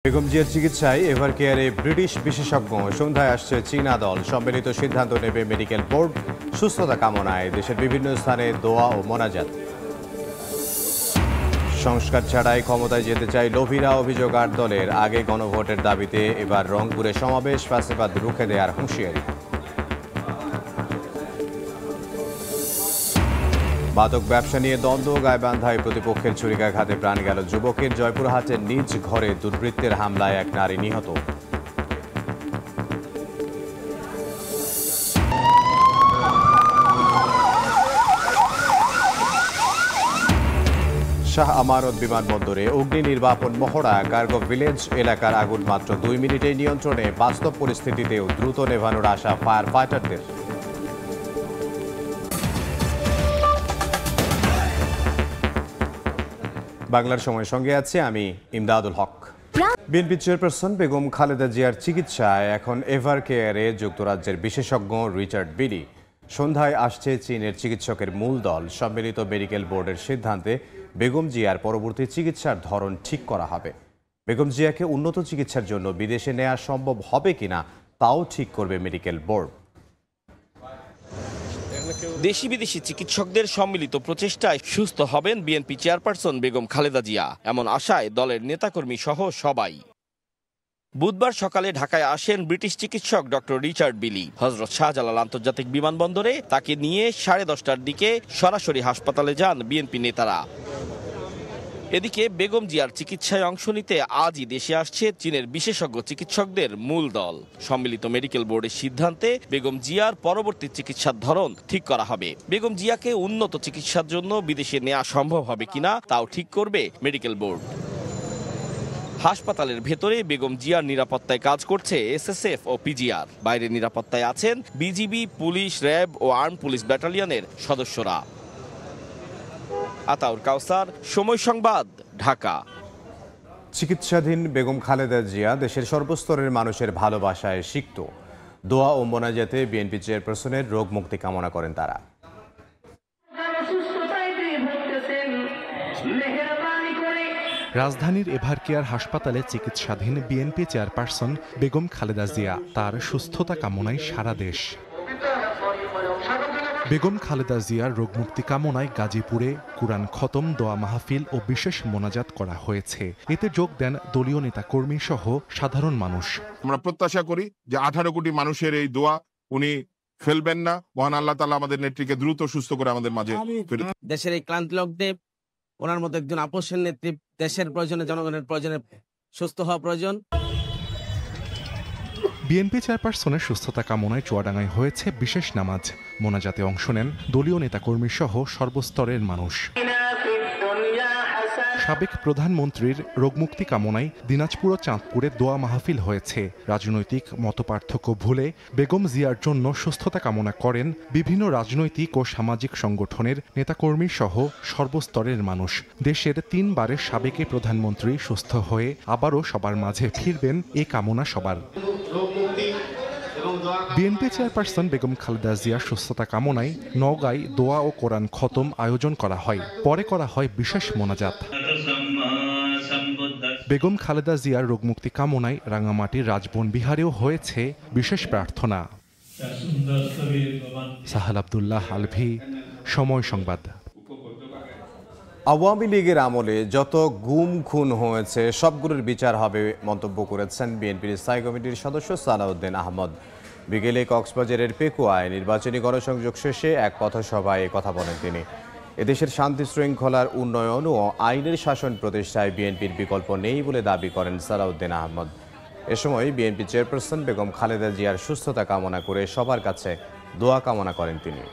বেগম জিয়ার চিকিৎসায় এভারকেয়ারে ব্রিটিশ বিশেষজ্ঞ। সন্ধ্যায় আসছে চীনা দল। সম্মিলিত সিদ্ধান্ত নেবে মেডিকেল বোর্ড। সুস্থতা কামনায় দেশের বিভিন্ন স্থানে দোয়া ও মোনাজাত। সংস্কার ছাড়াই ক্ষমতায় যেতে চাই লোভীরা, অভিযোগ ৮ দলের। আগে গণভোটের দাবিতে এবার রংপুরে সমাবেশ। ফ্যাসিবাদ রুখে দেওয়ার হুঁশিয়ারি। মাদক ব্যবসা নিয়ে দ্বন্দ্ব, গাইবান্ধায় প্রতিপক্ষের ছুরিকাঘাতে প্রাণ গেল যুবকের। জয়পুরহাটের নিজ ঘরে দুর্বৃত্তের হামলায় এক নারী নিহত। শাহ আমানত বিমানবন্দরে অগ্নি নির্বাপন মহড়া। কার্গো ভিলেজ এলাকার আগুন মাত্র 2 মিনিটে নিয়ন্ত্রণে। বাস্তব পরিস্থিতিতেও দ্রুত নেভানোর আশা ফায়ার ফাইটারদের। বাংলার সময়ের সঙ্গে আছে আমি ইমদাদুল হক। বিএনপি চেয়ারপারসন বেগম খালেদা জিয়ার চিকিৎসায় এখন এভারকেয়ারে যুক্তরাজ্যের বিশেষজ্ঞ রিচার্ড বিলি। সন্ধ্যায় আসছে চীনের চিকিৎসকের মূল দল। সম্মিলিত মেডিকেল বোর্ডের সিদ্ধান্তে বেগম জিয়ার পরবর্তী চিকিৎসার ধরন ঠিক করা হবে। বেগম জিয়াকে উন্নত চিকিৎসার জন্য বিদেশে নেওয়া সম্ভব হবে কিনা তাও ঠিক করবে মেডিকেল বোর্ড। দেশি বিদেশি চিকিৎসকদের সম্মিলিত প্রচেষ্টায় সুস্থ হবেন বিএনপি চেয়ারপারসন বেগম খালেদা জিয়া, এমন আশায় দলের নেতাকর্মী সহ সবাই। বুধবার সকালে ঢাকায় আসেন ব্রিটিশ চিকিৎসক ডক্টর রিচার্ড বিলি। হযরত শাহজালাল আন্তর্জাতিক বিমানবন্দরে তাকে নিয়ে 10:30টার দিকে সরাসরি হাসপাতালে যান বিএনপি নেতারা। এদিকে বেগম জিয়ার চিকিৎসায় অংশ নিতে আজই দেশে আসছে চীনের বিশেষজ্ঞ চিকিৎসকদের মূল দল। সম্মিলিত মেডিকেল বোর্ডের সিদ্ধান্তে বেগম জিয়ার পরবর্তী চিকিৎসার ধরন ঠিক করা হবে। বেগম জিয়াকে উন্নত চিকিৎসার জন্য বিদেশে নেওয়া সম্ভব হবে কিনা তাও ঠিক করবে মেডিকেল বোর্ড। হাসপাতালের ভেতরে বেগম জিয়ার নিরাপত্তায় কাজ করছে এসএসএফ ও পিজিআর। বাইরে নিরাপত্তায় আছেন বিজিবি, পুলিশ, র্যাব ও আর্ম পুলিশ ব্যাটালিয়নের সদস্যরা। আতাউর কাউসার, সময় সংবাদ, ঢাকা। চিকিৎসাধীন বেগম খালেদা জিয়া দেশের সর্বস্তরের মানুষের ভালোবাসায় সিক্ত। দোয়া ও মোনাজাতে বিএনপি চেয়ারপারসনের রোগ মুক্তি কামনা করেন তারা। রাজধানীর এভারকেয়ার হাসপাতালে চিকিৎসাধীন বিএনপি চেয়ারপারসন বেগম খালেদা জিয়া। তার সুস্থতা কামনায় সারা দেশ। বেগম খালেদা জিয়ার রোগমুক্তি কামনায় গাজীপুরে কুরআন খতম, দোয়া মাহফিল ও বিশেষ মোনাজাত করা হয়েছে। এতে যোগ দেন দলীয় নেতাকর্মী সহ সাধারণ মানুষ। আমরা প্রত্যাশা করি যে 18 কোটি মানুষের এই দোয়া উনি ফেলবেন না। মহান আল্লাহ তাআলা আমাদের নেত্রীকে দ্রুত সুস্থ করে আমাদের মাঝে। দেশের এই ক্লান্তি লগ্নে ওনার মতো একজন আপসের নেত্রী, দেশের প্রয়োজনে, জনগণের প্রয়োজনে সুস্থ হওয়া প্রয়োজন। বিএনপি চেয়ারপারসনের সুস্থতা কামনায় চুয়াডাঙ্গায় হয়েছে বিশেষ নামাজ। মোনাজাতে অংশ নেন দলীয় নেতাকর্মী সহ সর্বস্তরের মানুষ। সাবেক প্রধানমন্ত্রীর রোগমুক্তি কামনায় দিনাজপুর ও চাঁদপুরে দোয়া মাহফিল হয়েছে। রাজনৈতিক মতপার্থক্য ভুলে বেগম জিয়ার জন্য সুস্থতা কামনা করেন বিভিন্ন রাজনৈতিক ও সামাজিক সংগঠনের নেতাকর্মী সহ সর্বস্তরের মানুষ। দেশের 3 বারের সাবেক প্রধানমন্ত্রী সুস্থ হয়ে আবারও সবার মাঝে ফিরবেন এ কামনা সবার। বিএনপি চেয়ারপারসন বেগম খালেদা জিয়ার সুস্থতা কামনায় নওগাঁয় দোয়া ও কোরআন খতম আয়োজন করা হয়। পরে করা হয় বিশেষ মোনাজাত। বেগম খালেদা জিয়ার রোগমুক্তি কামনায় রাঙামাটির রাজবন বিহারেও হয়েছে বিশেষ প্রার্থনা। সাহাল আব্দুল্লাহ আলভি, সময় সংবাদ। আওয়ামী লীগের আমলে যত গুম খুন হয়েছে সবগুলোর বিচার হবে মন্তব্য করেছেন বিএনপির স্থায়ী কমিটির সদস্য সালাউদ্দিন আহমদ। বিকেলে কক্সবাজারের পেকুয়ায় নির্বাচনী গণসংযোগ শেষে এক পথসভায় কথা বলেন তিনি। এদেশের শান্তি শৃঙ্খলার উন্নয়ন ও আইনের শাসন প্রতিষ্ঠায় বিএনপির বিকল্প নেই বলে দাবি করেন সালাউদ্দিন আহমদ। এ সময় বিএনপি চেয়ারপারসন বেগম খালেদা জিয়ার সুস্থতা কামনা করে সবার কাছে দোয়া কামনা করেন তিনি।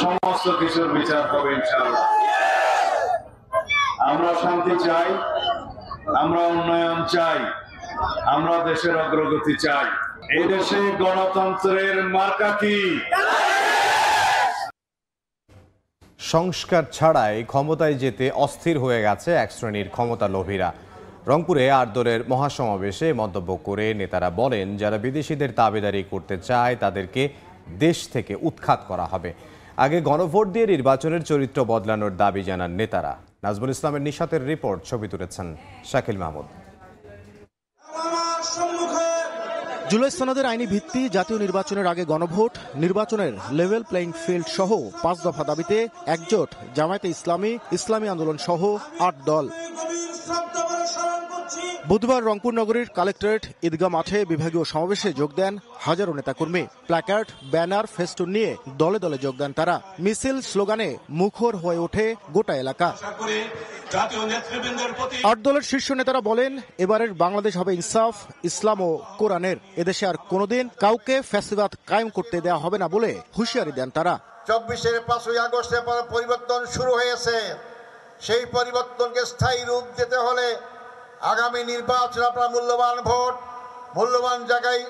সমস্ত কিছুর বিচার হবে ইনশাআল্লাহ। আমরা শান্তি চাই, আমরা উন্নয়ন চাই, আমরা দেশের অগ্রগতি চাই। এই দেশে গণতন্ত্রের মার্কা কি? সংস্কার ছাড়াই ক্ষমতায় যেতে অস্থির হয়ে গেছে এক শ্রেণীর ক্ষমতা লোভীরা। রংপুরে ৮ দলের মহাসমাবেশে মন্তব্য করে নেতারা বলেন, যারা বিদেশিদের দাবিদারি করতে চায় তাদেরকে দেশ থেকে উৎখাত করা হবে। আগে গণভোট দিয়ে নির্বাচনের চরিত্র বদলানোর দাবি জানান নেতারা। নাজমুল ইসলামের নিশাতের রিপোর্ট, ছবি তুলেছেন শাকিল মাহমুদ। জুলাই সনদের আইনি ভিত্তি, জাতীয় নির্বাচনের আগে গণভোট, নির্বাচনের লেভেল প্লেইং ফিল্ড সহ 5 দফা দাবিতে একজোট জামায়াতে ইসলামী, ইসলামী আন্দোলন সহ 8 দল। বুধবার রংপুর নগরীর কালেক্টরেট ঈদগাহ মাঠে বিভাগীয় সমাবেশে যোগ দেন হাজারো নেতাকর্মী। প্ল্যাকার্ড, ব্যানার, ফেস্টুন নিয়ে দলে দলে যোগ দেন তারা। মিছিল, স্লোগানে মুখর হয়ে ওঠে গোটা এলাকা। 8 দলের শীর্ষ নেতারা বলেন, এবারের বাংলাদেশ হবে ইনসাফ, ইসলাম ও কোরআনের। এদেশে আর কোনোদিন কাউকে ফ্যাসিবাদ কায়েম করতে দেওয়া হবে না বলে হুঁশিয়ারি দেন তারা। 24-এর 5ই আগস্টের পর পরিবর্তন শুরু হয়েছে। সেই পরিবর্তনকে স্থায়ী রূপ দিতে হলে আগামী নির্বাচন আপনার মূল্যবান ভোট, মূল্যবান জায়গায়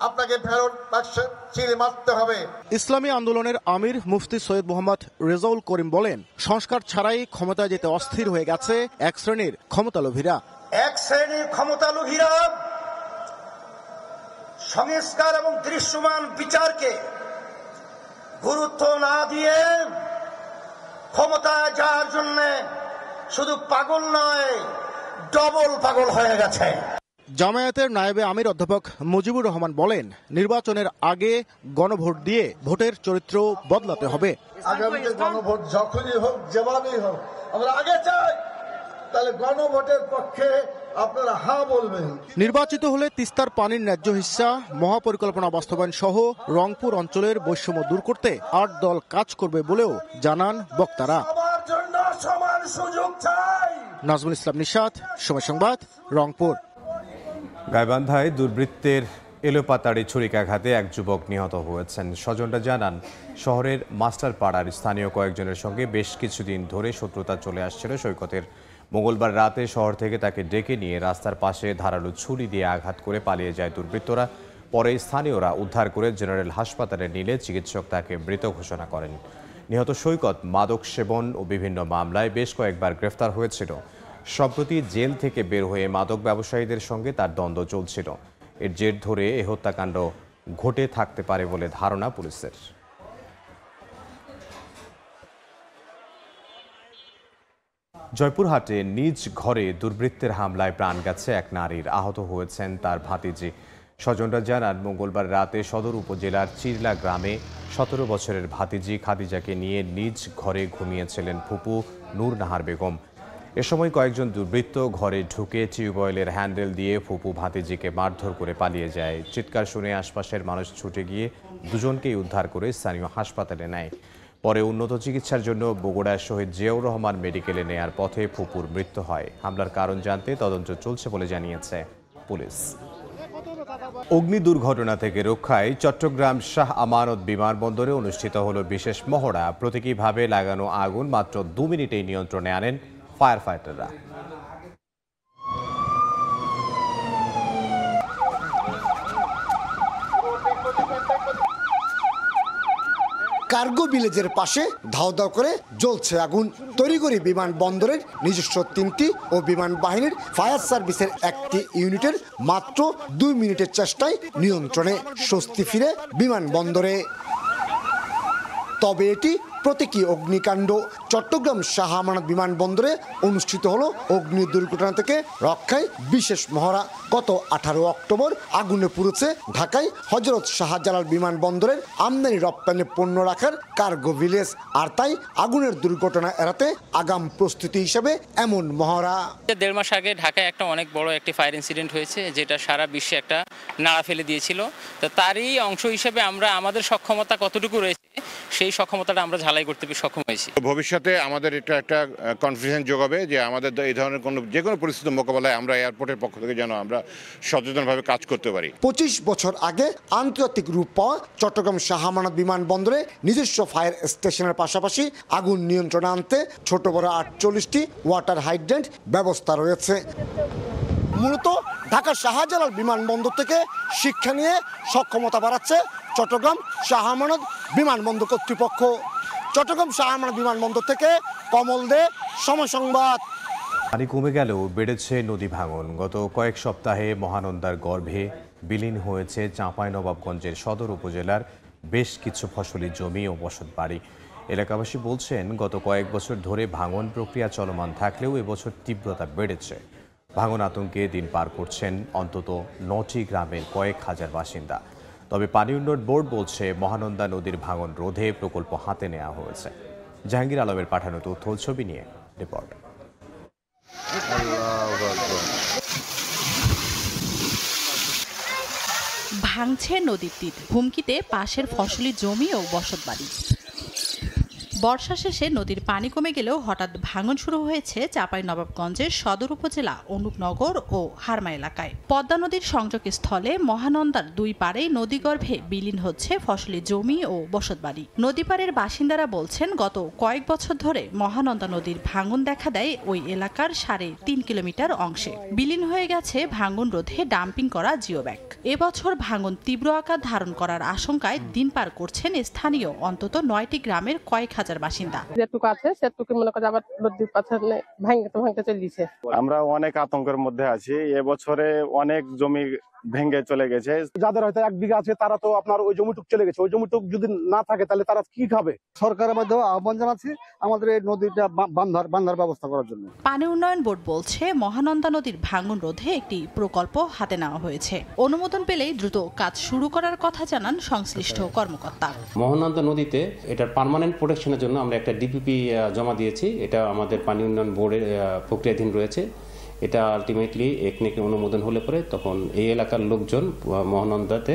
আপনাকে ফেরত চিড়ে মারতে হবে। ইসলামী আন্দোলনের আমির মুফতি সৈয়দ মোহাম্মদ রেজাউল করিম বলেন, সংস্কার ছাড়াই ক্ষমতায় যেতে অস্থির হয়ে গেছে এক শ্রেণীর ক্ষমতালোভীরা। সংস্কার এবং দৃশ্যমান বিচারকে গুরুত্ব না দিয়ে ক্ষমতায় যাওয়ার জন্য শুধু পাগল নয়, ডবল পাগল হয়ে গেছে। জামায়াতের নায়েবে আমির অধ্যাপক মুজিবুর রহমান বলেন, নির্বাচনের আগে গণভোট দিয়ে ভোটের চরিত্র বদলাতে হবে। আগামীতে গণভোট যখনই হোক, যেভাবেই হোক, আমরা আগে চাই, তাহলে গণভোটের পক্ষে আপনারা হ্যাঁ বলবেন। নির্বাচিত হলে তিস্তার পানির ন্যায্য হিস্সা, মহাপরিকল্পনা বাস্তবায়ন সহ রংপুর অঞ্চলের বৈষম্য দূর করতে 8 দল কাজ করবে বলেও জানান বক্তারা। সবার জন্য সমান সুযোগ চাই। নাজমুল ইসলাম, নিশাত, সময় সংবাদ, রংপুর। গাইবান্ধায় দুর্বৃত্তের এলোপাতাড়ি ছুরিকাঘাতে এক যুবক নিহত হয়েছেন। স্বজনরা জানান, শহরের মাস্টার পাড়ার স্থানীয় কয়েকজনের সঙ্গে বেশ কিছুদিন ধরে শত্রুতা চলে আসছিল সৈকতের। মঙ্গলবার রাতে শহর থেকে তাকে ডেকে নিয়ে রাস্তার পাশে ধারালো ছুরি দিয়ে আঘাত করে পালিয়ে যায় দুর্বৃত্তরা। পরে স্থানীয়রা উদ্ধার করে জেনারেল হাসপাতালে নিলে চিকিৎসক তাকে মৃত ঘোষণা করেন। নিহত সৈকত মাদক সেবন ও বিভিন্ন মামলায় বেশ কয়েকবার গ্রেফতার হয়েছিল। সম্প্রতি জেল থেকে বের হয়ে মাদক ব্যবসায়ীদের সঙ্গে তার দ্বন্দ্ব চলছিল। এর জের ধরে এ হত্যাকাণ্ড ঘটে থাকতে পারে বলে ধারণা পুলিশের। জয়পুরহাটে নিজ ঘরে দুর্বৃত্তের হামলায় প্রাণ গেছে এক নারীর, আহত হয়েছেন তার ভাতিজি। স্বজনরা জানান, মঙ্গলবার রাতে সদর উপজেলার চিরলা গ্রামে 17 বছরের ভাতিজি খাদিজাকে নিয়ে নিজ ঘরে ঘুমিয়েছিলেন ফুপু নূর নাহার বেগম। এ সময় কয়েকজন দুর্বৃত্ত ঘরে ঢুকে টিউবওয়েলের হ্যান্ডেল দিয়ে ফুপু ভাতিজিকে মারধর করে পালিয়ে যায়। চিৎকার শুনে আশপাশের মানুষ ছুটে গিয়ে দুজনকেই উদ্ধার করে স্থানীয় হাসপাতালে নেয়। পরে উন্নত চিকিৎসার জন্য বগুড়ার শহীদ জিয়াউর রহমান মেডিকেলে নেয়ার পথে ফুপুর মৃত্যু হয়। হামলার কারণ জানতে তদন্ত চলছে বলে জানিয়েছে পুলিশ। অগ্নি দুর্ঘটনা থেকে রক্ষায় চট্টগ্রাম শাহ আমানত বিমানবন্দরে অনুষ্ঠিত হলো বিশেষ মহড়া। প্রতীকীভাবে লাগানো আগুন মাত্র 2 মিনিটেই নিয়ন্ত্রণে আনেন ফায়ার ফাইটাররা। কার্গো ভিলেজের পাশে ধাও ধাও করে জ্বলছে আগুন। তড়িঘড়ি বিমানবন্দরের নিজস্ব 3টি ও বিমান বাহিনীর ফায়ার সার্ভিসের 1টি ইউনিটের মাত্র 2 মিনিটের চেষ্টায় নিয়ন্ত্রণে স্বস্তি ফিরে বিমানবন্দরে। তবে এটি প্রতীকী অগ্নিকাণ্ড। চট্টগ্রাম শাহ আমানত বিমানবন্দরে অনুষ্ঠিত হলো অগ্নি দুর্ঘটনা থেকে রক্ষায় বিশেষ মহড়া। গত 18 অক্টোবর আগুনে পুড়েছে ঢাকায় হযরত শাহজালাল বিমানবন্দরের আমদানি রপ্তানি পণ্য রাখার কার্গো ভিলেজ। আর তাই আগুনের দুর্ঘটনা এড়াতে আগাম প্রস্তুতি হিসেবে এমন মহড়া। 1.5 মাস আগে ঢাকায় একটা অনেক বড় একটি ফায়ার ইনসিডেন্ট হয়েছে, যেটা সারা বিশ্বে একটা নাড়া ফেলে দিয়েছিল। তো তারই অংশ হিসেবে আমরা আমাদের সক্ষমতা কতটুকু রয়েছে সেই সক্ষমতাটা আমরা ঝালাই করতে সক্ষম হয়েছি। ভবিষ্যতে আমাদের এটা একটা কনফিডেন্স যোগাবে যে আমাদের এই ধরনের যে কোনো পরিস্থিতি মোকাবেলায় আমরা এয়ারপোর্টের পক্ষ থেকে যেন আমরা সচেতনভাবে কাজ করতে পারি। 25 বছর আগে আন্তর্জাতিক রূপ পাওয়া চট্টগ্রাম শাহ আমানত বিমানবন্দরে নিজস্ব ফায়ার স্টেশনের পাশাপাশি আগুন নিয়ন্ত্রণে আনতে ছোট বড় 48টি ওয়াটার হাইড্রেন্ট ব্যবস্থা রয়েছে। মূলত ঢাকা শাহজালাল বিমানবন্দর থেকে শিক্ষা নিয়ে সক্ষমতা বাড়াচ্ছে চট্টগ্রাম শাহ আমানত বিমানবন্দর কর্তৃপক্ষ। চট্টগ্রাম শাহ আমানত বিমানবন্দর থেকে কমল দে, সময় সংবাদ। পানি কমে গেলেও বেড়েছে নদী ভাঙন। গত কয়েক সপ্তাহে মহানন্দার গর্ভে বিলীন হয়েছে চাঁপাইনবাবগঞ্জের সদর উপজেলার বেশ কিছু ফসলি জমি ও বসতবাড়ি। এলাকাবাসী বলছেন, গত কয়েক বছর ধরে ভাঙন প্রক্রিয়া চলমান থাকলেও এবছর তীব্রতা বেড়েছে। ভাঙন আতঙ্কে দিন পার করছেন অন্তত 9টি গ্রামের কয়েক হাজার বাসিন্দা। তবে পানি উন্নয়ন বোর্ড বলছে, মহানন্দা নদীর ভাঙন রোধে প্রকল্প হাতে নেওয়া হয়েছে। জাহাঙ্গীর আলমের পাঠানো তথ্য ছবি নিয়ে রিপোর্ট। ভাঙছে নদীর তীর, হুমকিতে পাশের ফসলি জমি ও বসতবাড়ি। বর্ষা শেষে নদীর পানি কমে গেলেও হঠাৎ ভাঙন শুরু হয়েছে চাঁপাইনবাবগঞ্জের সদর উপজেলা অনুপনগর ও হারমা এলাকায়। পদ্মা নদীর সংযোগস্থলে মহানন্দার দুই পাড়েই নদীগর্ভে বিলীন হচ্ছে ফসলি জমি ও বসতবাড়ি। নদীপাড়ের বাসিন্দারা বলছেন, গত কয়েক বছর ধরে মহানন্দা নদীর ভাঙন দেখা দেয় ওই এলাকার 3.5 কিলোমিটার অংশে। বিলীন হয়ে গেছে ভাঙন রোধে ডাম্পিং করা জিওব্যাগ। এবছর ভাঙন তীব্র আকার ধারণ করার আশঙ্কায় দিন পার করছেন স্থানীয় অন্তত 9টি গ্রামের কয়েক হাজার বাসিন্দা। যেটুকু আছে সেটুকু মনে করে আবার নদীর পাশে ভাঙতে চলেছে। আমরা অনেক আতঙ্কের মধ্যে আছি। এবছরে অনেক জমি ভেঙে চলে গেছে। যাদের হয়তো 1 বিঘা আছে তারা তো আপনার ওই জমিটুক চলে গেছে। ওই জমিটুক যদি না থাকে তাহলে তারা কি খাবে? সরকারের মাধ্যমে আহ্বান জানাচ্ছি আমাদের এই নদীটা বাঁধার ব্যবস্থা করার জন্য। পানি উন্নয়ন বোর্ড বলছে, মহানন্দা নদীর ভাঙন রোধে একটি প্রকল্প হাতে নেওয়া হয়েছে। অনুমোদন পেলেই দ্রুত কাজ শুরু করার কথা জানান সংশ্লিষ্ট কর্মকর্তা। মহানন্দা নদীতে এটার পার্মানেন্ট প্রোটেকশনের জন্য আমরা একটা ডিপিপি জমা দিয়েছি। এটা আমাদের পানি উন্নয়ন বোর্ডের প্রক্রিয়াধীন রয়েছে। এটা আলটিমেটলি একনেকে অনুমোদন হলে পরে তখন এই এলাকার লোকজন মহানন্দাতে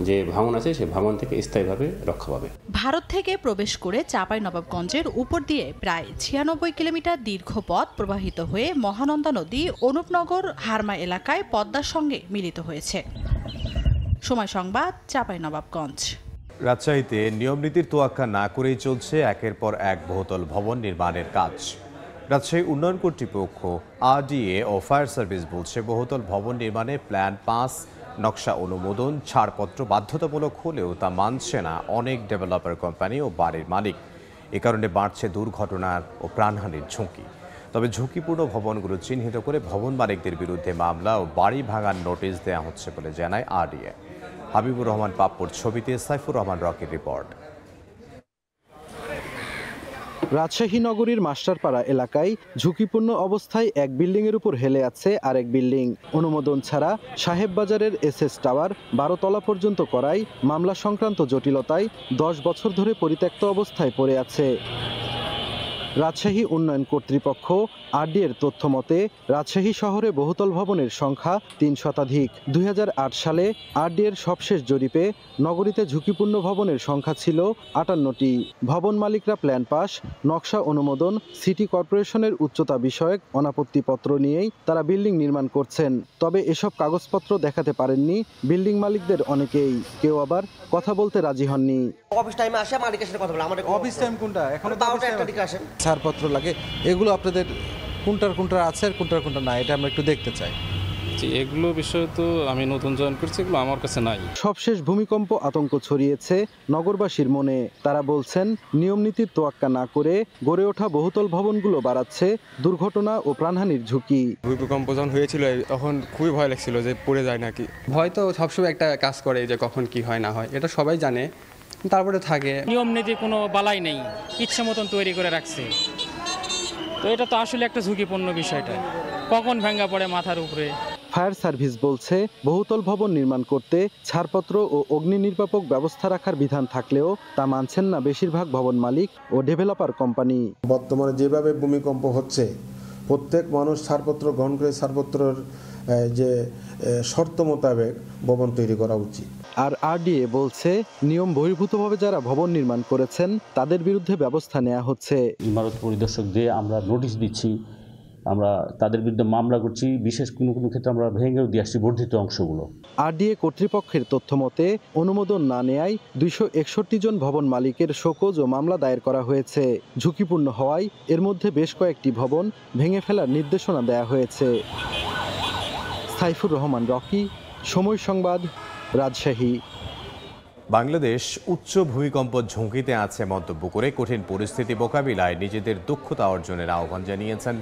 যে ভাঙন আছে সেই ভাঙন থেকে স্থায়ীভাবে রক্ষা পাবে। ভারত থেকে প্রবেশ করে চাঁপাইনবাবগঞ্জের উপর দিয়ে প্রায় 96 কিলোমিটার দীর্ঘ পথ প্রবাহিত হয়ে মহানন্দা নদী অনুপনগর হারমা এলাকায় পদ্মার সঙ্গে মিলিত হয়েছে। সময় সংবাদ, চাঁপাইনবাবগঞ্জ। রাজশাহীতে নিয়মনীতির তোয়াক্কা না করেই চলছে একের পর এক বহুতল ভবন নির্মাণের কাজ। রাজশাহী উন্নয়ন কর্তৃপক্ষ, আরডিএ ও ফায়ার সার্ভিস বলছে, বহুতল ভবন নির্মাণে প্ল্যান পাস, নকশা অনুমোদন, ছাড়পত্র বাধ্যতামূলক হলেও তা মানছে না অনেক ডেভেলপার কোম্পানি ও বাড়ির মালিক। এ কারণে বাড়ছে দুর্ঘটনার ও প্রাণহানির ঝুঁকি। তবে ঝুঁকিপূর্ণ ভবনগুলো চিহ্নিত করে ভবন মালিকদের বিরুদ্ধে মামলা ও বাড়ি ভাঙার নোটিশ দেওয়া হচ্ছে বলে জানায় আরডিএ। হাবিবুর রহমান পাপ্পুর ছবিতে সাইফুর রহমান রকির রিপোর্ট। রাজশাহী নগরীর মাস্টারপাড়া এলাকায় ঝুঁকিপূর্ণ অবস্থায় এক বিল্ডিং এর উপর হেলে আছে আরেক বিল্ডিং। অনুমোদন ছাড়া সাহেববাজারের এসএস টাওয়ার 12 তলা পর্যন্ত করায় মামলা সংক্রান্ত জটিলতায় 10 বছর ধরে পরিত্যক্ত অবস্থায় পড়ে আছে। রাজশাহী উন্নয়ন কর্তৃপক্ষ আরডিএর তথ্য মতে, রাজশাহী শহরে বহুতল ভবনের সংখ্যা 3 শতাধিক। 2008 সালে আরডিএর সবশেষ জরিপে নগরীতে ঝুঁকিপূর্ণ ভবনের সংখ্যা ছিল 58টি। ভবন মালিকরা প্ল্যান পাস, নকশা অনুমোদন, সিটি কর্পোরেশনের উচ্চতা বিষয়ক অনাপত্তিপত্র নিয়েই তারা বিল্ডিং নির্মাণ করছেন। তবে এসব কাগজপত্র দেখাতে পারেননি বিল্ডিং মালিকদের অনেকেই। কেউ আবার কথা বলতে রাজি হননি। অফিস টাইমে আসে মালিকের সাথে কথা বলে। আমাদের অফিস টাইম কোনটা? এখন 12টা 1টা দিকে আসেন। ছাড়পত্র লাগে, এগুলো আপনাদের কোনটার আছে আর কোনটার না, এটা আমরা একটু দেখতে চাই। এগুলো বিষয়ে তো আমি নতুন জয়েন করছি, এগুলো আমার কাছে নাই। সবশেষ ভূমিকম্প আতঙ্ক ছড়িয়েছে নগরবাসীর মনে। তারা বলছেন, নিয়মনীতির তোয়াক্কা না করে গড়ে ওঠা বহুতল ভবনগুলো বাড়াচ্ছে দুর্ঘটনা ও প্রাণহানির ঝুঁকি। ভূমিকম্প যখন হয়েছিল তখন খুবই ভয় লাগছিল যে পড়ে যায় নাকি। ভয় তো সবসময় একটা কাজ করে, যে কখন কি হয় না হয় এটা সবাই জানে, তারপরে থাকে। নিয়ম নীতি কোনো বালাই নেই, ইচ্ছে মতন তৈরি করে রাখছে। তো এটা তো আসলে একটা ঝুঁকিপূর্ণ বিষয়টা, কখন ভাঙা পড়ে মাথার উপরে। ফায়ার সার্ভিস বলছে, বহুতল ভবন নির্মাণ করতে ছাড়পত্র ও অগ্নি নির্বাপক ব্যবস্থা রাখার বিধান থাকলেও তা মানছেন না বেশিরভাগ ভবন মালিক ও ডেভেলপার কোম্পানি। বর্তমানে যেভাবে ভূমিকম্প হচ্ছে, প্রত্যেক মানুষ ছাড়পত্র গ্রহণ করে ছাড়পত্রের যে শর্ত মোতাবেক ভবন তৈরি করা উচিত। আর আরডিএ বলছে, নিয়ম বহির্ভূতভাবে যারা ভবন নির্মাণ করেছেন তাদের বিরুদ্ধে ব্যবস্থা নেওয়া হচ্ছে। ইমারত পরিদর্শকদের আমরা নোটিশ দিচ্ছি, আমরা তাদের বিরুদ্ধে মামলা করছি। বিশেষ কোনো ক্ষেত্রে আমরা ভেঙেও দিয়ে আসছি বর্ধিত অংশগুলো। আরডিএ কর্তৃপক্ষের তথ্য মতে, অনুমোদন না নেয়ায় 261 জন ভবন মালিকের শোকজ ও মামলা দায়ের করা হয়েছে। ঝুঁকিপূর্ণ হওয়ায় এর মধ্যে বেশ কয়েকটি ভবন ভেঙে ফেলার নির্দেশনা দেয়া হয়েছে। সাইফুর রহমান রকি, সময় সংবাদ, রাজশাহী। বাংলাদেশ উচ্চ ভূমিকম্প ঝুঁকিতে আছে মন্তব্য করে কঠিন পরিস্থিতি মোকাবিলায় নিজেদের দক্ষতা অর্জনের আহ্বান জানিয়েছেন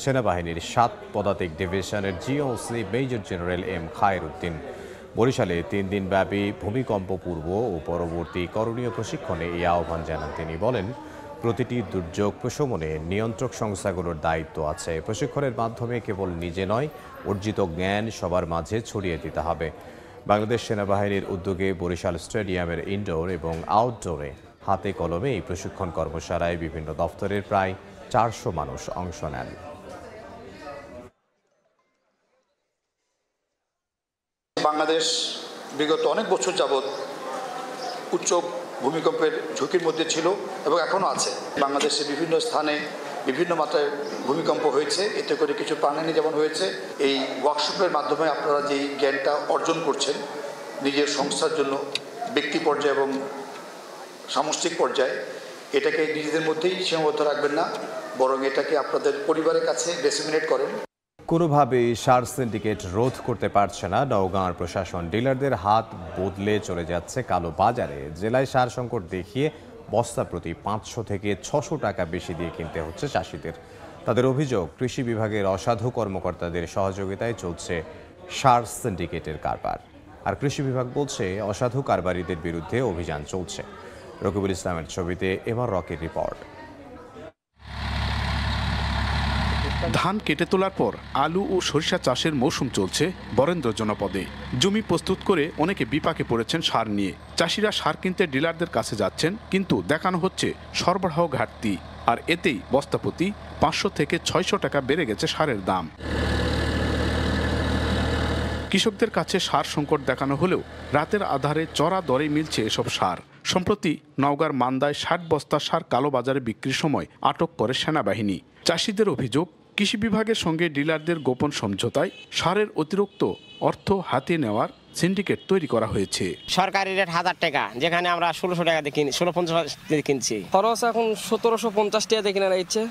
সেনাবাহিনীর ৭ পদাতিক ডিভিশনের জিওসি মেজর জেনারেল এম খায়ের উদ্দিন। বরিশালে ৩ দিনব্যাপী ভূমিকম্প পূর্ব ও পরবর্তী করণীয় প্রশিক্ষণে এই আহ্বান জানান তিনি। বলেন, প্রতিটি দুর্যোগ প্রশমনে নিয়ন্ত্রক সংস্থাগুলোর দায়িত্ব আছে। প্রশিক্ষণের মাধ্যমে কেবল নিজে নয়, অর্জিত জ্ঞান সবার মাঝে ছড়িয়ে দিতে হবে। বাংলাদেশ সেনাবাহিনীর উদ্যোগে বরিশাল স্টেডিয়ামের ইনডোর এবং আউটডোরে হাতে কলমে এই প্রশিক্ষণ কর্মশালায় বিভিন্ন দফতরের প্রায় ৪০০ মানুষ অংশ নেন। বাংলাদেশ বিগত অনেক বছর যাবৎ উচ্চ ভূমিকম্পের ঝুঁকির মধ্যে ছিল এবং এখনও আছে। বাংলাদেশে বিভিন্ন স্থানে বিভিন্ন মাত্রায় ভূমিকম্প হয়েছে, এতে করে কিছু প্রাণহানি যেমন হয়েছে। এই ওয়ার্কশপের মাধ্যমে আপনারা যে জ্ঞানটা অর্জন করছেন নিজের সংস্থার জন্য ব্যক্তি পর্যায়ে এবং সামষ্টিক পর্যায়ে, এটাকে নিজেদের মধ্যেই সীমাবদ্ধ রাখবেন না, বরং এটাকে আপনাদের পরিবারের কাছে ডিসেমিনেট করেন। কোনোভাবেই সার সিন্ডিকেট রোধ করতে পারছে না নওগাঁর প্রশাসন। ডিলারদের হাত বদলে চলে যাচ্ছে কালো বাজারে। জেলায় সার সংকট দেখিয়ে বস্তা প্রতি ৫০০ থেকে ৬০০ টাকা বেশি দিয়ে কিনতে হচ্ছে চাষিদের। তাদের অভিযোগ, কৃষি বিভাগের অসাধু কর্মকর্তাদের সহযোগিতায় চলছে সার সিন্ডিকেটের কারবার। আর কৃষি বিভাগ বলছে অসাধু কারবারিদের বিরুদ্ধে অভিযান চলছে। রকিবুল ইসলামের ছবিতে এমআর রকের রিপোর্ট। ধান কেটে তোলার পর আলু ও সরিষা চাষের মৌসুম চলছে বরেন্দ্র জনপদে। জমি প্রস্তুত করে অনেকে বিপাকে পড়েছেন সার নিয়ে। চাষিরা সার কিনতে ডিলারদের কাছে যাচ্ছেন, কিন্তু দেখানো হচ্ছে সরবরাহ ঘাটতি। আর এতেই বস্তাপ্রতি ৫০০ থেকে ৬০০ টাকা বেড়ে গেছে সারের দাম। কৃষকদের কাছে সার সংকট দেখানো হলেও রাতের আধারে চড়া দরে মিলছে এসব সার। সম্প্রতি নওগাঁর মান্দায় ৬০ বস্তা সার কালোবাজারে বিক্রির সময় আটক করে সেনাবাহিনী। চাষিদের অভিযোগ, কৃষি বিভাগের সঙ্গে ডিলারদের গোপন সমঝোতায় সারের অতিরিক্ত অর্থ হাতিয়ে নেওয়ার সিন্ডিকেট তৈরি করা হয়েছে। সরকারি রেট ১০০০ টাকা, যেখানে আমরা ১৬০০ টাকা দিয়ে কিনি, ১৬৫০ দিয়ে কিনছি। খরচ এখন ১৭৫০ টাকা দিয়ে কিনা রয়েছে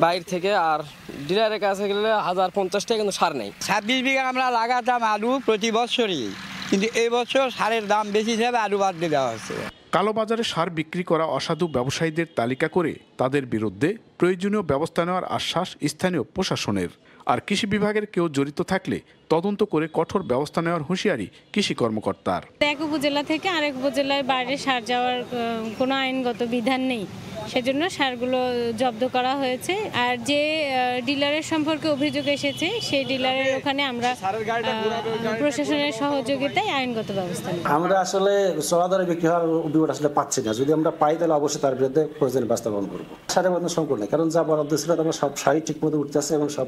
বাইরে থেকে, আর ডিলারের কাছে গেলে ১০৫০ টাকা, কিন্তু সার নেই। ২৬ বিঘা আমরা লাগাতাম আলু প্রতি বছরই, কিন্তু এই বছর সারের দাম বেশি হিসাবে আলু বাদ দিয়ে দেওয়া হচ্ছে। কালোবাজারে সার বিক্রি করা অসাধু ব্যবসায়ীদের তালিকা করে তাদের বিরুদ্ধে প্রয়োজনীয় ব্যবস্থা নেওয়ার আশ্বাস স্থানীয় প্রশাসনের। আর কৃষি বিভাগের কেউ জড়িত থাকলে তদন্ত করে কঠোর ব্যবস্থা নেওয়ার হুঁশিয়ারি কৃষি কর্মকর্তার। এক উপজেলা থেকে আরেক উপজেলায় বাইরে সার যাওয়ার কোনো আইনগত বিধান নেই, সেজন্য সারগুলো জব্দ করা হয়েছে। আর যে ডিলারের সম্পর্কে অভিযোগ এসেছে সেই ডিলারের ওখানে আমরা প্রশাসনের সহযোগিতায় আইনগত ব্যবস্থা নিই। আমরা আসলে চড়া দরে বিক্রি হওয়ার অভিযোগ আসলে পাচ্ছি না। যদি আমরা পাই তাহলে অবশ্যই তার বিরুদ্ধে প্রয়োজনীয় ব্যবস্থা গ্রহণ করবো। সারের মধ্যে সংকট নেই, কারণ যা বরাদ্দ ছিল আমরা সব সারই ঠিক মতো উঠতেছে এবং সব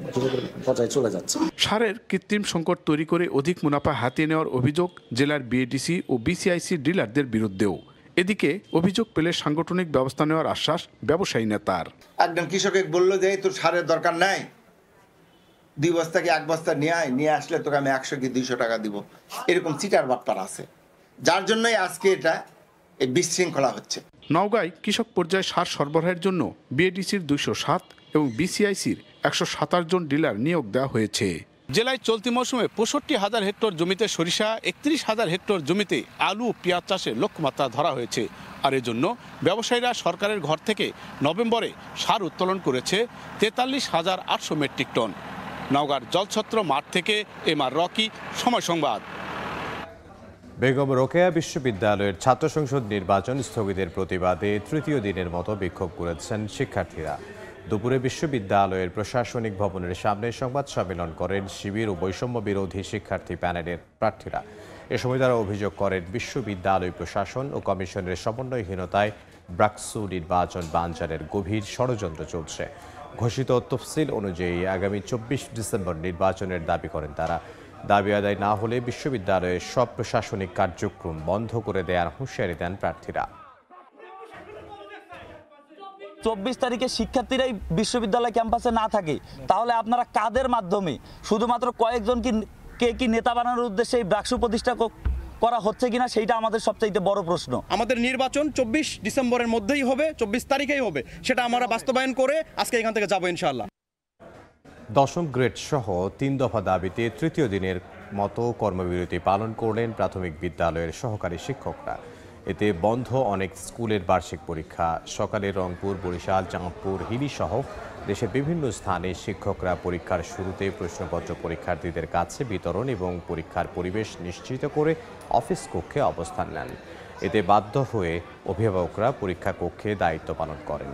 পর্যায়ে চলে যাচ্ছে। সারের কৃত্রিম সংকট তৈরি করে অধিক মুনাফা হাতিয়ে নেওয়ার অভিযোগ জেলার বিএডিসি ও বিসিআইসি ডিলারদের বিরুদ্ধেও। এদিকে অভিযোগ পেলে সাংগঠনিক ব্যবস্থা নেওয়ার আশ্বাস ব্যবসায়ী নেতার। একজন কৃষকে বললো যে তোর সারের দরকার নাই, 2 বস্তা কি 1 বস্তা নিয়ে আসলে তোকে আমি 100 কি 200 টাকা দিব, এরকম চিটার বাটপার আছে, যার জন্যই আজকে এটা এই বিশৃঙ্খলা হচ্ছে। নওগাঁয় কৃষক পর্যায়ে সার সরবরাহের জন্য বিএডিসির 207 এবং বিসিআইসির 127 জন ডিলার নিয়োগ দেওয়া হয়েছে। জেলায় চলতি মৌসুমে 65,000 হেক্টর জমিতে সরিষা, 31,000 হেক্টর জমিতে আলু ও পেঁয়াজ চাষে লক্ষ্যমাত্রা ধরা হয়েছে। আর এজন্য ব্যবসায়ীরা সরকারের ঘর থেকে নভেম্বরে সার উত্তোলন করেছে 43,800 মেট্রিক টন। নওগাঁর জলছত্র মাঠ থেকে এমআর রকি, সময় সংবাদ। বেগম রোকেয়া বিশ্ববিদ্যালয়ের ছাত্র সংসদ নির্বাচন স্থগিতের প্রতিবাদে তৃতীয় দিনের মতো বিক্ষোভ করেছেন শিক্ষার্থীরা। দুপুরে বিশ্ববিদ্যালয়ের প্রশাসনিক ভবনের সামনে সংবাদ সম্মেলন করেন শিবির ও বৈষম্য বিরোধী শিক্ষার্থী প্যানেলের প্রার্থীরা। এ সময় তারা অভিযোগ করেন বিশ্ববিদ্যালয় প্রশাসন ও কমিশনের সমন্বয়হীনতায় ব্রাকসু নির্বাচন বানচালের গভীর ষড়যন্ত্র চলছে। ঘোষিত তফসিল অনুযায়ী আগামী 24 ডিসেম্বর নির্বাচনের দাবি করেন তারা। দাবি আদায় না হলে বিশ্ববিদ্যালয়ের সব প্রশাসনিক কার্যক্রম বন্ধ করে দেওয়ার হুঁশিয়ারি দেন প্রার্থীরা। 24 তারিখে শিক্ষার্থীরাই বিশ্ববিদ্যালয় ক্যাম্পাসে না থাকে, তাহলে আপনারা কাদের মাধ্যমে, শুধুমাত্র কয়েকজন কি নেতা বানানোর উদ্দেশ্যে এই ব্রাকসু প্রতিষ্ঠা করা হচ্ছে কিনা, সেইটা আমাদের সবচেয়ে বড় প্রশ্ন। আমাদের নির্বাচন 24 ডিসেম্বরের মধ্যেই হবে, 24 তারিখেই হবে, সেটা আমরা বাস্তবায়ন করে আজকে এখান থেকে যাবো ইনশাআল্লাহ। 10ম গ্রেড সহ 3 দফা দাবিতে তৃতীয় দিনের মতো কর্মবিরতি পালন করলেন প্রাথমিক বিদ্যালয়ের সহকারী শিক্ষকরা। এতে বন্ধ অনেক স্কুলের বার্ষিক পরীক্ষা। সকালে রংপুর, বরিশাল, চাঁদপুর, হিলি সহ দেশের বিভিন্ন স্থানে শিক্ষকরা পরীক্ষার শুরুতে প্রশ্নপত্র পরীক্ষার্থীদের কাছে বিতরণ এবং পরীক্ষার পরিবেশ নিশ্চিত করে অফিস কক্ষে অবস্থান নেন। এতে বাধ্য হয়ে অভিভাবকরা পরীক্ষা কক্ষে দায়িত্ব পালন করেন।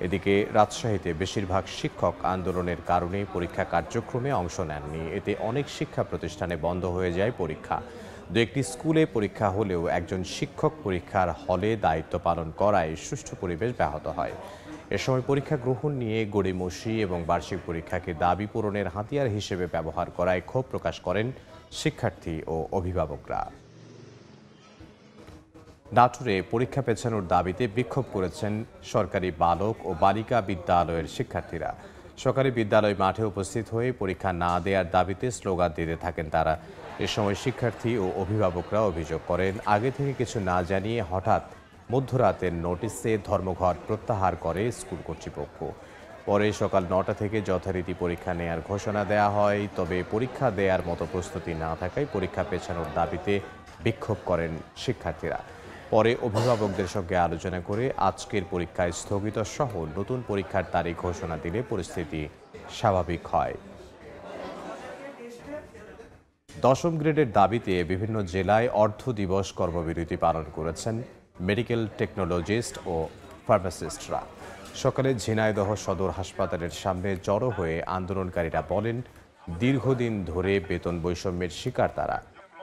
এদিকে রাজশাহীতে বেশিরভাগ শিক্ষক আন্দোলনের কারণে পরীক্ষা কার্যক্রমে অংশ নেননি। এতে অনেক শিক্ষা প্রতিষ্ঠানে বন্ধ হয়ে যায় পরীক্ষা। দু একটি স্কুলে পরীক্ষা হলেও একজন শিক্ষক পরীক্ষার হলে দায়িত্ব পালন করায় সুষ্ঠু পরিবেশ ব্যাহত হয়। এ সময় পরীক্ষা গ্রহণ নিয়ে গড়িমসি এবং বার্ষিক পরীক্ষাকে দাবি পূরণের হাতিয়ার হিসেবে ব্যবহার করায় ক্ষোভ প্রকাশ করেন শিক্ষার্থী ও অভিভাবকরা। নাটোরে পরীক্ষা পেছানোর দাবিতে বিক্ষোভ করেছেন সরকারি বালক ও বালিকা বিদ্যালয়ের শিক্ষার্থীরা। সরকারি বিদ্যালয় মাঠে উপস্থিত হয়ে পরীক্ষা না দেওয়ার দাবিতে স্লোগান দিতে থাকেন তারা। এ সময় শিক্ষার্থী ও অভিভাবকরা অভিযোগ করেন, আগে থেকে কিছু না জানিয়ে হঠাৎ মধ্যরাতের নোটিশে ধর্মঘট প্রত্যাহার করে স্কুল কর্তৃপক্ষ। পরে সকাল ৯টা থেকে যথারীতি পরীক্ষা নেয়ার ঘোষণা দেওয়া হয়। তবে পরীক্ষা দেওয়ার মতো প্রস্তুতি না থাকায় পরীক্ষা পেছানোর দাবিতে বিক্ষোভ করেন শিক্ষার্থীরা। পরে অভিভাবকদের সঙ্গে আলোচনা করে আজকের পরীক্ষা স্থগিত সহ নতুন পরীক্ষার তারিখ ঘোষণা দিলে পরিস্থিতি স্বাভাবিক হয়। ১০ম গ্রেডের দাবিতে বিভিন্ন জেলায় অর্ধ দিবস কর্মবিরতি পালন করেছেন মেডিকেল টেকনোলজিস্ট ও ফার্মাসিস্টরা। সকালে ঝিনাইদহ সদর হাসপাতালের সামনে জড়ো হয়ে আন্দোলনকারীরা বলেন, দীর্ঘদিন ধরে বেতন বৈষম্যের শিকার তারা।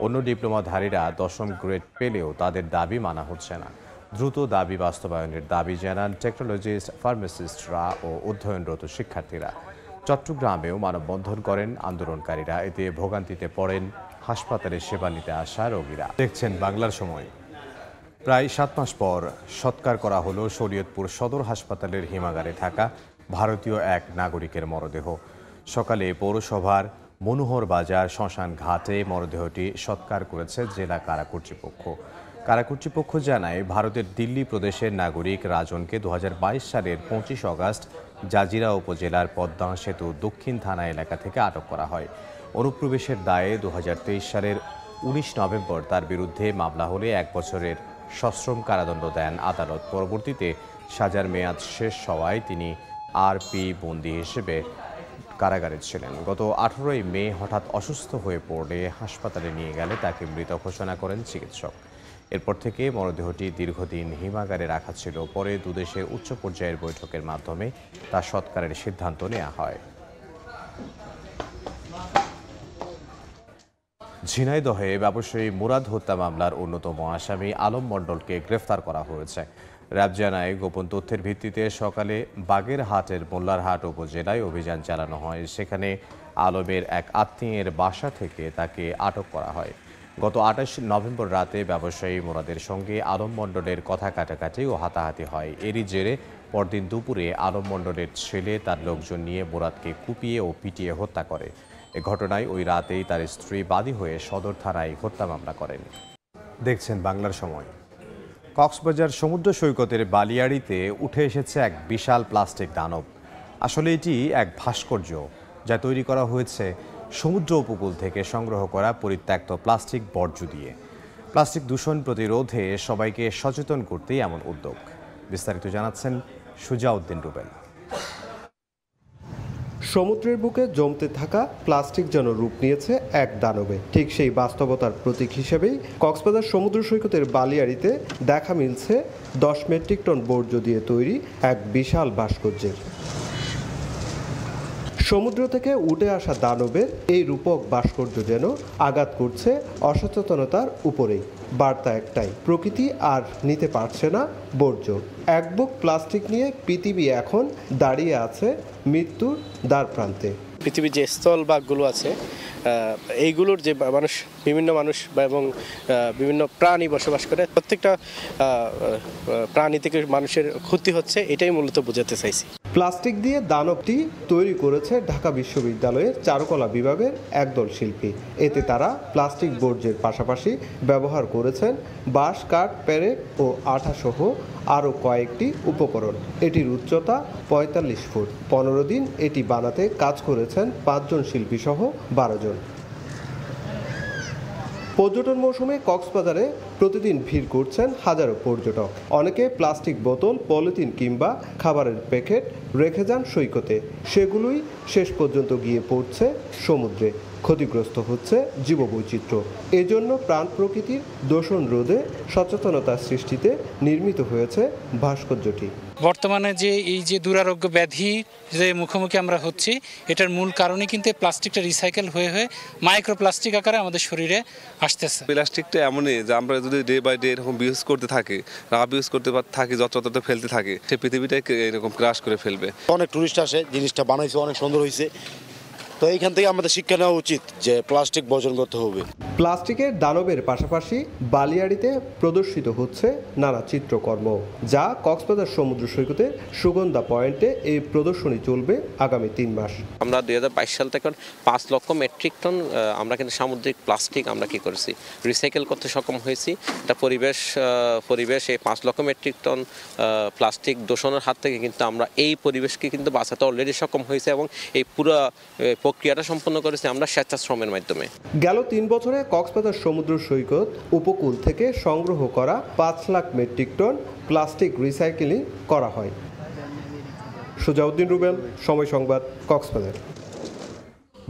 অন্য ডিপ্লোমাধারীরা ১০ম গ্রেড পেলেও তাদের দাবি মানা হচ্ছে না। দ্রুত দাবি বাস্তবায়নের দাবি জানান টেকনোলজিস্ট, ফার্মাসিস্টরা ও অধ্যয়নরত শিক্ষার্থীরা। চট্টগ্রামেও মানববন্ধন করেন আন্দোলনকারীরা। এতে ভোগান্তিতে পড়েন হাসপাতালে সেবা নিতে আসা রোগীরা। দেখছেন বাংলার সময়। প্রায় ৭ মাস পর সৎকার করা হলো শরীয়তপুর সদর হাসপাতালের হিমাগারে থাকা ভারতীয় এক নাগরিকের মরদেহ। সকালে পৌরসভার মনোহর বাজার শ্মশান ঘাটে মরদেহটি সৎকার করেছে জেলা কারা কর্তৃপক্ষ। কারা কর্তৃপক্ষ জানায়, ভারতের দিল্লি প্রদেশের নাগরিক রাজনকে ২০২২ সালের ২৫ আগস্ট জাজিরা উপজেলার পদ্মা সেতু দক্ষিণ থানা এলাকা থেকে আটক করা হয়। অনুপ্রবেশের দায়ে ২০২৩ সালের ১৯ নভেম্বর তার বিরুদ্ধে মামলা হলে ১ বছরের সশ্রম কারাদণ্ড দেন আদালত। পরবর্তীতে সাজার মেয়াদ শেষ হওয়ায় তিনি আরপি বন্দী হিসেবে কারাগারে ছিলেন। গত ১৮ই মে হঠাৎ অসুস্থ হয়ে পড়লে হাসপাতালে নিয়ে গেলে তাকে মৃত ঘোষণা করেন চিকিৎসক। এরপর থেকে মরদেহটি দীর্ঘদিন হিমাগারে রাখা ছিল। পরে দুদেশের উচ্চ পর্যায়ের বৈঠকের মাধ্যমে তার সৎকারের সিদ্ধান্ত নেওয়া হয়। ঝিনাইদহে ব্যবসায়ী মুরাদ হত্যা মামলার অন্যতম আসামি আলম মণ্ডলকে গ্রেফতার করা হয়েছে। র্যাব জানায়, গোপন তথ্যের ভিত্তিতে সকালে বাগেরহাটের মোল্লারহাট উপজেলায় অভিযান চালানো হয়। সেখানে আলমের এক আত্মীয়ের বাসা থেকে তাকে আটক করা হয়। গত ২৮ নভেম্বর রাতে ব্যবসায়ী মুরাদের সঙ্গে আলম মণ্ডলের কথা কাটাকাটি ও হাতাহাতি হয়। এরই জেরে পরদিন দুপুরে আলম মণ্ডলের ছেলে তার লোকজন নিয়ে মুরাদকে কুপিয়ে ও পিটিয়ে হত্যা করে। এ ঘটনায় ওই রাতেই তার স্ত্রী বাদী হয়ে সদর থানায় হত্যা মামলা করেন। দেখছেন বাংলার সময়। কক্সবাজার সমুদ্র সৈকতের বালিয়াড়িতে উঠে এসেছে এক বিশাল প্লাস্টিক দানব। আসলে এটি এক ভাস্কর্য, যা তৈরি করা হয়েছে সমুদ্র উপকূল থেকে সংগ্রহ করা পরিত্যক্ত প্লাস্টিক বর্জ্য দিয়ে। প্লাস্টিক দূষণ প্রতিরোধে সবাইকে সচেতন করতেই এমন উদ্যোগ। বিস্তারিত জানাচ্ছেন সুজাউদ্দিন রুবেল। সমুদ্রের বুকে জমতে থাকা প্লাস্টিক যেন রূপ নিয়েছে এক দানবে। ঠিক সেই বাস্তবতার প্রতীক হিসেবেই কক্সবাজার সমুদ্র সৈকতের বালিয়াড়িতে দেখা মিলছে 10 মেট্রিক টন বর্জ্য দিয়ে তৈরি এক বিশাল ভাস্কর্যের। সমুদ্র থেকে উঠে আসা দানবের এই রূপক ভাস্কর্য যেন আঘাত করছে অসচেতনতার উপরেই। বার্তা একটাই, প্রকৃতি আর নিতে পারছে না বর্জ্য। এক বুক প্লাস্টিক নিয়ে পৃথিবী এখন দাঁড়িয়ে আছে মৃত্যুর দ্বার প্রান্তে। পৃথিবীর যে স্থলভাগগুলো আছে এইগুলোর যে বিভিন্ন মানুষ এবং বিভিন্ন প্রাণী বসবাস করে, প্রত্যেকটা প্রাণী থেকে মানুষের ক্ষতি হচ্ছে, এটাই মূলত বোঝাতে চাইছি। প্লাস্টিক দিয়ে দানবটি তৈরি করেছে ঢাকা বিশ্ববিদ্যালয়ের চারুকলা বিভাগের একদল শিল্পী। এতে তারা প্লাস্টিক বর্জ্যের পাশাপাশি ব্যবহার করেছেন বাঁশ, কাঠ, পেরেক ও আঠা সহ আরও কয়েকটি উপকরণ। এটির উচ্চতা ৪৫ ফুট। ১৫ দিন এটি বানাতে কাজ করেছেন ৫ জন শিল্পী সহ ১২ জন। পর্যটন মৌসুমে কক্সবাজারে প্রতিদিন ভিড় করছেন হাজারো পর্যটক। অনেকে প্লাস্টিক বোতল, পলিথিন কিংবা খাবারের প্যাকেট রেখে যান সৈকতে। সেগুলোই শেষ পর্যন্ত গিয়ে পড়ছে সমুদ্রে। ক্ষতিগ্রস্ত হচ্ছে জীববৈচিত্র্য। এজন্য প্রাণ প্রকৃতির দূষণ রোধে সচেতনতা সৃষ্টিতে নির্মিত হয়েছে ভাস্কর্যটি। বর্তমানে যে এই যে দুরারোগ্য ব্যাধি যে মুখোমুখি আমরা হচ্ছি, এটার মূল কারণই কিন্তু প্লাস্টিকটা রিসাইকেল হয়ে মাইক্রোপ্লাস্টিক আকারে আমাদের শরীরে আসতেছে। প্লাস্টিকটা এমনই যে আমরা যদি ডে বাই ডে এরকম ইউজ করতে থাকি, ইউজ করতে থাকি, যত্রতত্র ফেলতে থাকি, সে পৃথিবীটাকে এরকম ক্রাশ করে ফেলবে। অনেক টুরিস্ট আসে, জিনিসটা বানাইছে অনেক সুন্দর হয়েছে। তো এইখান থেকে আমাদের শিক্ষা নেওয়া উচিত যে প্লাস্টিক বর্জন করতে হবে। প্লাস্টিকের দানবের পাশাপাশি বালিয়াড়িতে প্রদর্শিত হচ্ছে নানা চিত্রকর্ম, যা কক্সবাজার সমুদ্র সৈকতের সুগন্ধা পয়েন্টে এই প্রদর্শনী চলবে আগামী 3 মাস। আমরা 2022 সাল থেকে 5 লক্ষ মেট্রিক টন আমরা কিন্তু সামুদ্রিক প্লাস্টিক আমরা কি করেছি, রিসাইকেল করতে সক্ষম হয়েছি। এটা পরিবেশ এই 5 লক্ষ মেট্রিক টন প্লাস্টিক দূষণের হাত থেকে কিন্তু আমরা এই পরিবেশকে কিন্তু বাঁচাতে অলরেডি সক্ষম হয়েছে এবং এই পুরো প্রক্রিয়াটা সম্পন্ন করেছি আমরা স্বেচ্ছাশ্রমের মাধ্যমে। গেল 3 বছরে কক্সবাজার সমুদ্র সৈকত উপকূল থেকে সংগ্রহ করা 5 lakh metric ton plastic recycling করা হয়। সুজাউদ্দিন রুবেল, সময় সংবাদ, কক্সবাজার।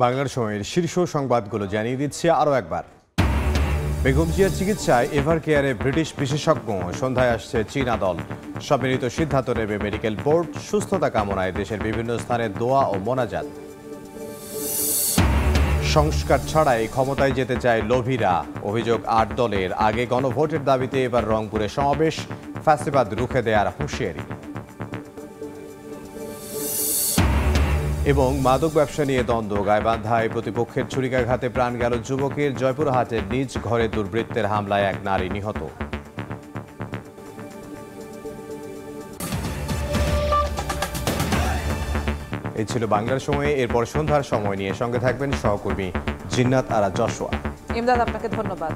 বাংলার সময়ের শীর্ষ সংবাদগুলো জানিয়ে দিচ্ছে আরও একবার। বেগম জিয়ার চিকিৎসায় এভার কেয়ারে ব্রিটিশ বিশেষজ্ঞ, সন্ধ্যায় আসছে চীনা দল। সম্মিলিত সিদ্ধান্ত নেবে মেডিকেল বোর্ড। সুস্থতা কামনায় দেশের বিভিন্ন স্থানে দোয়া ও মোনাজাত। সংস্কার ছাড়াই ক্ষমতায় যেতে চায় লোভীরা, অভিযোগ 8 দলের। আগে গণভোটের দাবিতে এবার রংপুরে সমাবেশ, ফ্যাসিবাদ রুখে দেওয়ার হুঁশিয়ারি। এবং মাদক ব্যবসা নিয়ে দ্বন্দ্ব, গাইবান্ধায় প্রতিপক্ষের ছুরিকাঘাতে প্রাণ গেল যুবকের। জয়পুরহাটের নিজ ঘরে দুর্বৃত্তের হামলায় এক নারী নিহত। এই ছিল বাংলার সময়ে। এরপর সন্ধ্যার সময় নিয়ে সঙ্গে থাকবেন সহকর্মী জিন্নাত আরা জশোয়া। ইমদাদ, আপনাকে ধন্যবাদ।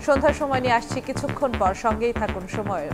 সন্ধ্যার সময় নিয়ে আসছি কিছুক্ষণ পর, সঙ্গেই থাকুন সময়ের।